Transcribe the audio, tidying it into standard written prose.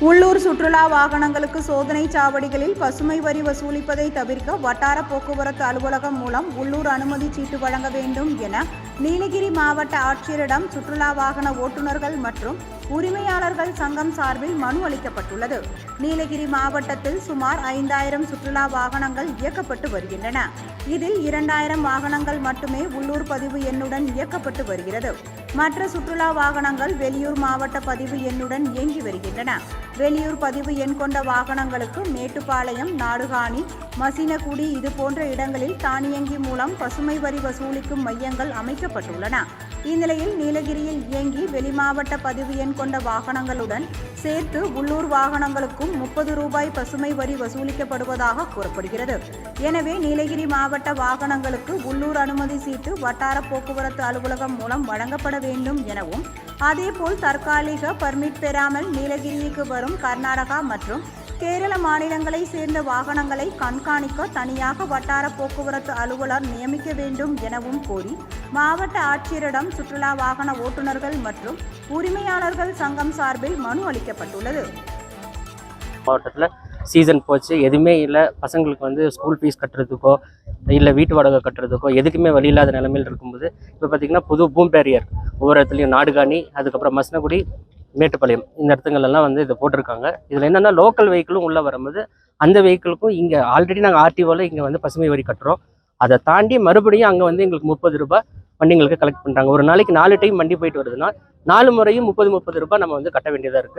உள்ளூர் சுற்றுலா வாகனங்களுக்கு சோதனை சாவடிகளில் பசுமை வரி வசூலிப்பதை தவிர்க்க வட்டார போக்குவரத்து அலுவலகம் மூலம் உள்ளூர் அனுமதி சீட்டு வழங்க வேண்டும் என நீலகிரி மாவட்ட ஆட்சியரிடம் சுற்றுலா வாகன ஓட்டுநர்கள் மற்றும் உரிமையாளர்கள் சங்கம் சார்பில் மனு அளிக்கப்பட்டுள்ளது. நீலகிரி மாவட்டத்தில் சுமார் 5000 சுற்றுலா வாகனங்கள் இயக்கப்பட்டு வருகின்றன. இதில் 2000 வாகனங்கள் மட்டுமே உள்ளூர் பதிவு எண்ணுடன் இயக்கப்பட்டு வருகிறது. மற்ற சுற்றுலா வாகனங்கள் வெளியூர் மாவட்ட பதிவு எண்ணுடன் இயங்கி வருகின்றன. வெளியூர் பதிவு எண் கொண்ட வாகனங்களுக்கு மேட்டுப்பாளையம், நாடுகாணி, மசினகுடி இதுபோன்ற இடங்களில் தானியங்கி மூலம் பசுமை வரி வசூலிக்கும் மையங்கள் அமைக்கப்பட்டுள்ளன. இந்நிலையில் நீலகிரியில் இயங்கி வெளிமாவட்ட பதிவு எண் கொண்ட வாகனங்களுடன் சேர்த்து உள்ளூர் வாகனங்களுக்கும் 30 ரூபாய் பசுமை வரி வசூலிக்கப்படுவதாக கூறப்படுகிறது. எனவே நீலகிரி மாவட்ட வாகனங்களுக்கு உள்ளூர் அனுமதி சீட்டு வட்டார போக்குவரத்து அலுவலகம் மூலம் வழங்கப்பட வேண்டும் எனவும், அதேபோல் தற்காலிக பர்மிட் பெறாமல் நீலகிரிக்கு வரும் கர்நாடகா மற்றும் கேரள மாநிலங்களை சேர்ந்த வாகனங்களை கண்காணிக்க தனியாக வட்டார போக்குவரத்து அலுவலர் நியமிக்க வேண்டும் எனவும் கோரி மாவட்ட ஆட்சியரிடம் சுற்றுலா வாகன ஓட்டுநர்கள் மற்றும் உரிமையாளர்கள் சங்கம் சார்பில் மனு அளிக்கப்பட்டுள்ளது. மாவட்டத்தில் சீசன் போச்சு, எதுவுமே இல்லை. பசங்களுக்கு வந்து ஸ்கூல் ஃபீஸ் கட்டுறதுக்கோ இல்லை வீட்டு வாடகை கட்டுறதுக்கோ எதுக்குமே வழி இல்லாத நிலைமையில் இருக்கும்போது இப்போ பார்த்திங்கன்னா புது பூம் பேரியர் ஒவ்வொரு இடத்துலையும் நாடுகாணி, அதுக்கப்புறம் மசனகுடி, மேட்டுப்பாளையம் இந்த இடத்துங்களெல்லாம் வந்து இதை போட்டிருக்காங்க. இதில் என்னென்னா லோக்கல் வெஹிக்கிளும் உள்ளே வரும்போது அந்த வெஹிக்கிளுக்கும் இங்கே ஆல்ரெடி நாங்கள் ஆர்டிஓவில் இங்கே வந்து பசுமை வரி கட்டுறோம். அதை தாண்டி மறுபடியும் அங்கே வந்து எங்களுக்கு 30 ரூபாய் வண்டிங்களுக்கு கலெக்ட் பண்ணுறாங்க. ஒரு நாளைக்கு 4 டைம் வண்டி போயிட்டு வருதுன்னா 4 முறையும் 30 ரூபாய் நம்ம வந்து கட்ட வேண்டியதாக இருக்குது.